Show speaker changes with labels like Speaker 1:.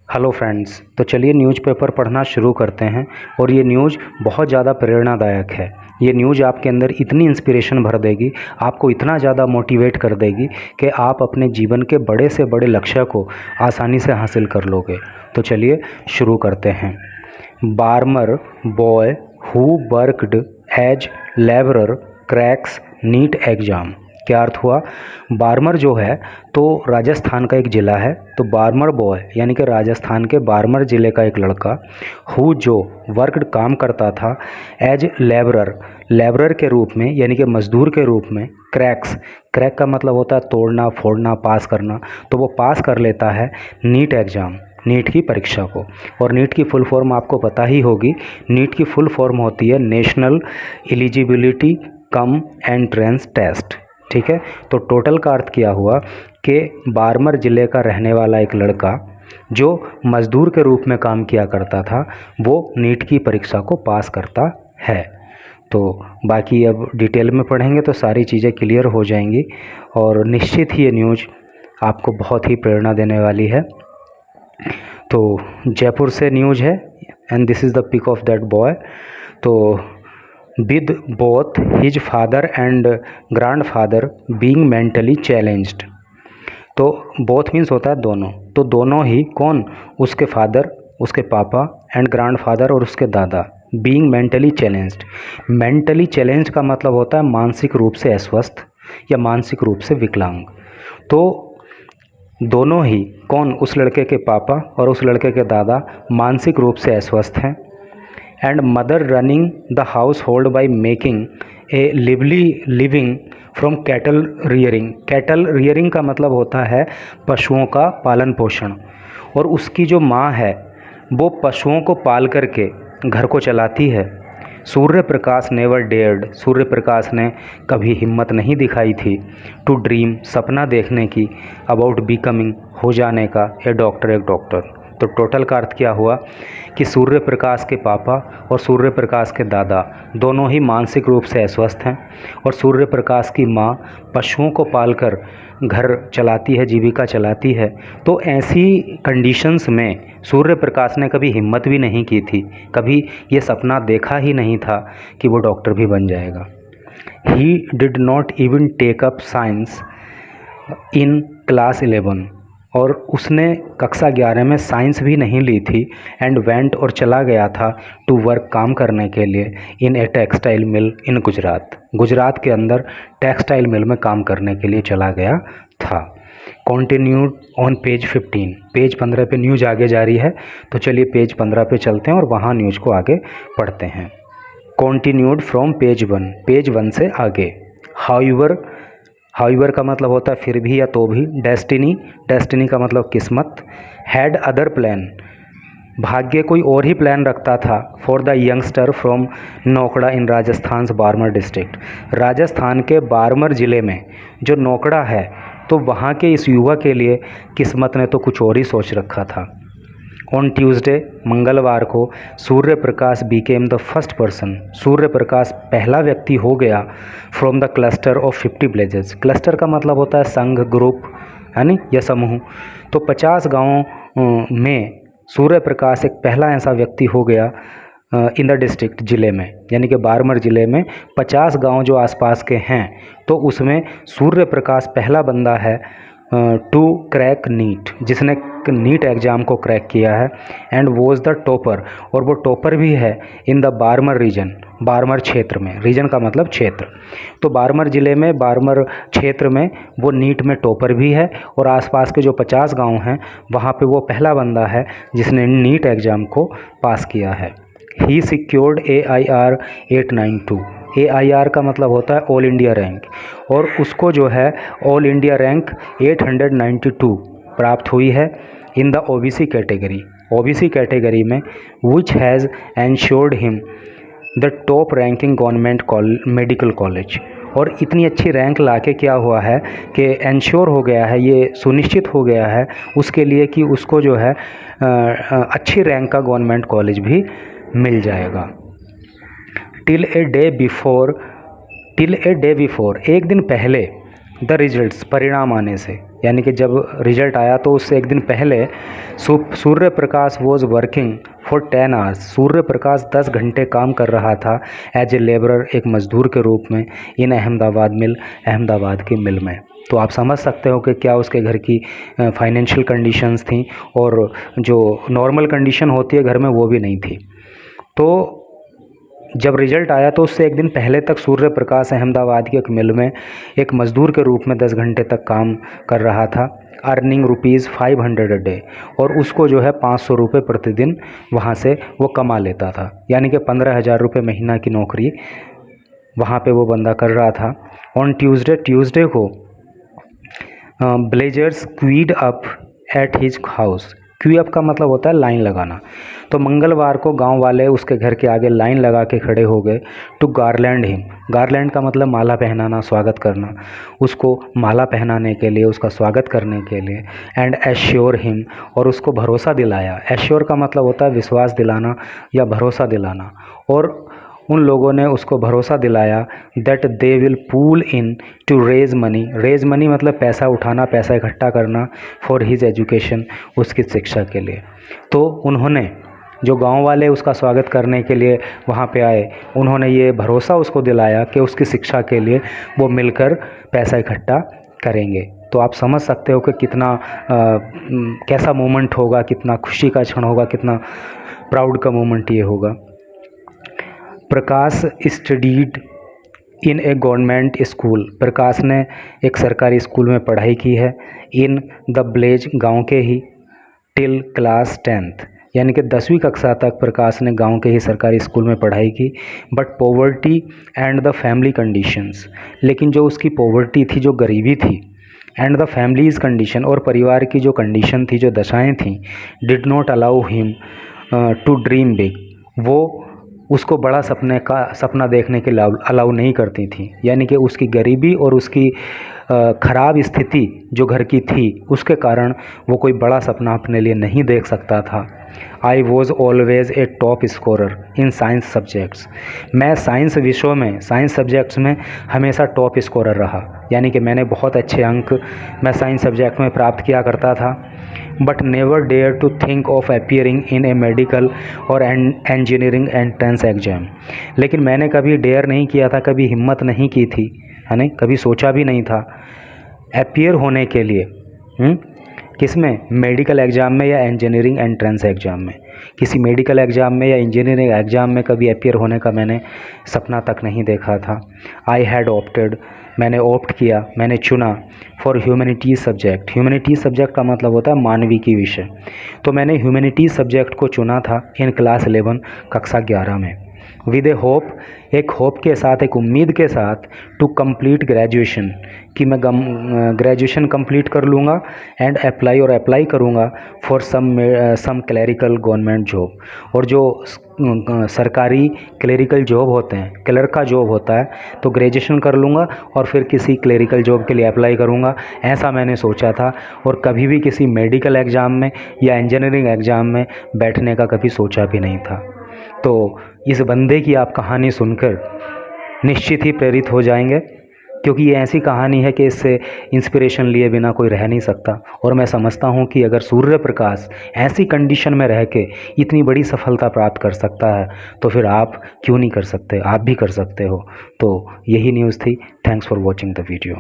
Speaker 1: Hello friends, तो चलिए newspaper पढ़ना शुरू करते हैं। और ये न्यूज़ बहुत ज़्यादा प्रेरणादायक है। ये न्यूज़ आपके अंदर इतनी इंस्पिरेशन भर देगी, आपको इतना ज़्यादा मोटिवेट कर देगी कि आप अपने जीवन के बड़े से बड़े लक्ष्य को आसानी से हासिल कर लोगे। तो चलिए शुरू करते हैं। Barmer boy who worked as labourer cracks NEET exam. क्या अर्थ हुआ? बार्मर जो है तो राजस्थान का एक ज़िला है। तो बार्मर बॉय यानी कि राजस्थान के बार्मर ज़िले का एक लड़का, हु जो वर्कड काम करता था एज लेबरर के रूप में यानी कि मज़दूर के रूप में, क्रैक का मतलब होता है तोड़ना फोड़ना, पास करना। तो वो पास कर लेता है नीट एग्ज़ाम, नीट की परीक्षा को। और नीट की फुल फॉर्म आपको पता ही होगी। नीट की फुल फॉर्म होती है national eligibility cum entrance test. ठीक है, तो टोटल का अर्थ क्या हुआ कि बार्मर ज़िले का रहने वाला एक लड़का जो मज़दूर के रूप में काम किया करता था, वो नीट की परीक्षा को पास करता है। तो बाकी अब डिटेल में पढ़ेंगे तो सारी चीज़ें क्लियर हो जाएंगी और निश्चित ही ये न्यूज़ आपको बहुत ही प्रेरणा देने वाली है। तो जयपुर से न्यूज़ है and this is the pic of that boy. तो with both his father and grandfather being mentally challenged. तो बोथ मीन्स होता है दोनों। तो दोनों ही कौन? उसके फादर, उसके पापा एंड ग्रैंडफादर और उसके दादा being mentally challenged. Mentally challenged का मतलब होता है मानसिक रूप से अस्वस्थ या मानसिक रूप से विकलांग। तो दोनों ही कौन? उस लड़के के पापा और उस लड़के के दादा मानसिक रूप से अस्वस्थ हैं। And mother running the house hold by making a living from cattle rearing का मतलब होता है पशुओं का पालन पोषण। और उसकी जो माँ है वो पशुओं को पाल करके घर को चलाती है। सूर्य प्रकाश नेवर डेयर्ड, सूर्य प्रकाश ने कभी हिम्मत नहीं दिखाई थी टू ड्रीम, सपना देखने की, अबाउट बिकमिंग, हो जाने का, ए डॉक्टर, एक डॉक्टर। तो टोटल का अर्थ क्या हुआ कि सूर्य प्रकाश के पापा और सूर्य प्रकाश के दादा दोनों ही मानसिक रूप से अस्वस्थ हैं और सूर्य प्रकाश की माँ पशुओं को पालकर घर चलाती है, जीविका चलाती है। तो ऐसी कंडीशंस में सूर्य प्रकाश ने कभी हिम्मत भी नहीं की थी, कभी ये सपना देखा ही नहीं था कि वो डॉक्टर भी बन जाएगा। He did not even take up science in class 11, और उसने कक्षा 11 में साइंस भी नहीं ली थी। एंड वेंट, और चला गया था टू वर्क, काम करने के लिए, इन ए टेक्सटाइल मिल इन गुजरात के अंदर टेक्सटाइल मिल में काम करने के लिए चला गया था। कॉन्टिन्यूड ऑन पेज 15, पेज 15 पे न्यूज़ आगे जारी है। तो चलिए पेज 15 पे चलते हैं और वहाँ न्यूज़ को आगे पढ़ते हैं। कॉन्टिन्यूड फ्रॉम पेज 1, पेज 1 से आगे। हाउएवर का मतलब होता है फिर भी या तो भी। डेस्टिनी का मतलब किस्मत। हैड अदर प्लान, भाग्य कोई और ही प्लान रखता था। For the youngster from Nokda in Rajasthan Barmer district, Rajasthan के बार्मर ज़िले में जो नोकड़ा है तो वहाँ के इस युवा के लिए किस्मत ने तो कुछ और ही सोच रखा था। ऑन ट्यूसडे, मंगलवार को, Surya Prakash Beckham the first person, Surya Prakash पहला व्यक्ति हो गया from the cluster of 50 villages. Cluster का मतलब होता है संघ, ग्रुप, है नी, या समूह। तो 50 गाँवों में सूर्य प्रकाश एक पहला ऐसा व्यक्ति हो गया इन द डिस्ट्रिक्ट, ज़िले में, यानी कि बार्मर ज़िले में 50 गांव जो आसपास के हैं तो उसमें सूर्य प्रकाश पहला बंदा है टू क्रैक नीट, जिसने नीट एग्ज़ाम को क्रैक किया है। एंड वॉज द टॉपर, और वो टॉपर भी है in the Barmer region, Barmer क्षेत्र में, रीजन का मतलब क्षेत्र। तो बार्मर ज़िले में, बार्मर क्षेत्र में वो नीट में टॉपर भी है और आसपास के जो 50 गांव हैं वहाँ पे वो पहला बंदा है जिसने नीट एग्ज़ाम को पास किया है। ही सिक्योर्ड AIR 892, AIR का मतलब होता है ऑल इंडिया रैंक, और उसको जो है ऑल इंडिया रैंक 892 प्राप्त हुई है इन द OBC कैटेगरी में, which has ensured him the top ranking government medical college. और इतनी अच्छी रैंक लाके क्या हुआ है कि एंश्योर हो गया है, ये सुनिश्चित हो गया है उसके लिए कि उसको जो है अच्छी रैंक का गवर्नमेंट कॉलेज भी मिल जाएगा। टिल ए डे बिफोर, एक दिन पहले, द रिजल्ट्स, परिणाम आने से, यानी कि जब रिजल्ट आया तो उससे एक दिन पहले Surya Prakash was working for 10 hours, Surya Prakash 10 घंटे काम कर रहा था एज ए लेबरर, एक मजदूर के रूप में, इन अहमदाबाद मिल, अहमदाबाद की मिल में। तो आप समझ सकते हो कि क्या उसके घर की फाइनेंशियल कंडीशंस थी, और जो नॉर्मल कंडीशन होती है घर में वो भी नहीं थी। तो जब रिजल्ट आया तो उससे एक दिन पहले तक सूर्य प्रकाश अहमदाबाद की एक मिल में एक मज़दूर के रूप में 10 घंटे तक काम कर रहा था, अर्निंग ₹500 अ डे, और उसको जो है 500 रुपये प्रतिदिन वहाँ से वो कमा लेता था, यानी कि 15,000 रुपये महीना की नौकरी वहाँ पे वो बंदा कर रहा था। ऑन ट्यूसडे को blazers Kwid up at his house, Q up का मतलब होता है लाइन लगाना। तो मंगलवार को गांव वाले उसके घर के आगे लाइन लगा के खड़े हो गए टू गार्लैंड हिम, गार्लैंड का मतलब माला पहनाना, स्वागत करना, उसको माला पहनाने के लिए, उसका स्वागत करने के लिए। एंड एश्योर हिम, और उसको भरोसा दिलाया, एश्योर का मतलब होता है विश्वास दिलाना या भरोसा दिलाना, और उन लोगों ने उसको भरोसा दिलाया that they will pool in to raise money, raise money मतलब पैसा उठाना, पैसा इकट्ठा करना, फॉर हिज एजुकेशन, उसकी शिक्षा के लिए। तो उन्होंने, जो गांव वाले उसका स्वागत करने के लिए वहाँ पे आए, उन्होंने ये भरोसा उसको दिलाया कि उसकी शिक्षा के लिए वो मिलकर पैसा इकट्ठा करेंगे। तो आप समझ सकते हो कि कितना कैसा मोमेंट होगा, कितना खुशी का क्षण होगा, कितना प्राउड का मोमेंट ये होगा। Prakash studied in a government school, Prakash ने एक सरकारी स्कूल में पढ़ाई की है, इन द ब्लेज, गांव के ही, टिल क्लास 10th, यानी कि 10वीं कक्षा तक प्रकाश ने गांव के ही सरकारी स्कूल में पढ़ाई की। But poverty and the family conditions, लेकिन जो उसकी पॉवर्टी थी, जो गरीबी थी, एंड द फैमिलीज़ कंडीशन, और परिवार की जो कंडीशन थी, जो दशाएं थीं, did not allow him to dream big, वो उसको बड़ा सपना देखने के अलाउ नहीं करती थी। यानी कि उसकी गरीबी और उसकी ख़राब स्थिति जो घर की थी, उसके कारण वो कोई बड़ा सपना अपने लिए नहीं देख सकता था। I was always a top scorer in science subjects, मैं साइंस विषयों में, साइंस सब्जेक्ट्स में हमेशा टॉप स्कोरर रहा, यानी कि मैंने बहुत अच्छे अंक मैं साइंस सब्जेक्ट में प्राप्त किया करता था। But never dare to think of appearing in a medical और इंजीनियरिंग एंट्रेंस एग्जाम, लेकिन मैंने कभी डेयर नहीं किया था, कभी हिम्मत नहीं की थी, है नहीं, कभी सोचा भी नहीं था अपीयर होने के लिए। किसमें? मेडिकल एग्ज़ाम में या इंजीनियरिंग एंट्रेंस एग्ज़ाम में। किसी मेडिकल एग्ज़ाम में या इंजीनियरिंग एग्ज़ाम में कभी अपीयर होने का मैंने सपना तक नहीं देखा था। आई हैड ऑप्टेड, मैंने ऑप्ट किया, मैंने चुना for humanities subject, humanities subject का मतलब होता है मानविकी विषय, तो मैंने ह्यूमैनिटीज़ सब्जेक्ट को चुना था इन क्लास 11, कक्षा 11 में। विद ए होप, एक होप के साथ, एक उम्मीद के साथ, टू कंप्लीट ग्रेजुएशन, कि मैं ग्रेजुएशन कंप्लीट कर लूँगा, एंड अप्लाई, और अप्लाई करूँगा for some clerical government job, और जो सरकारी क्लरिकल जॉब होते हैं, क्लर्क का जॉब होता है, तो ग्रेजुएशन कर लूँगा और फिर किसी क्लरिकल जॉब के लिए अप्लाई करूँगा, ऐसा मैंने सोचा था। और कभी भी किसी मेडिकल एग्ज़ाम में या इंजीनियरिंग एग्ज़ाम में बैठने का कभी सोचा भी नहीं था। तो इस बंदे की आप कहानी सुनकर निश्चित ही प्रेरित हो जाएंगे, क्योंकि ये ऐसी कहानी है कि इससे इंस्पिरेशन लिए बिना कोई रह नहीं सकता। और मैं समझता हूँ कि अगर सूर्य प्रकाश ऐसी कंडीशन में रह के इतनी बड़ी सफलता प्राप्त कर सकता है, तो फिर आप क्यों नहीं कर सकते, आप भी कर सकते हो। तो यही न्यूज़ थी। Thanks for watching the video.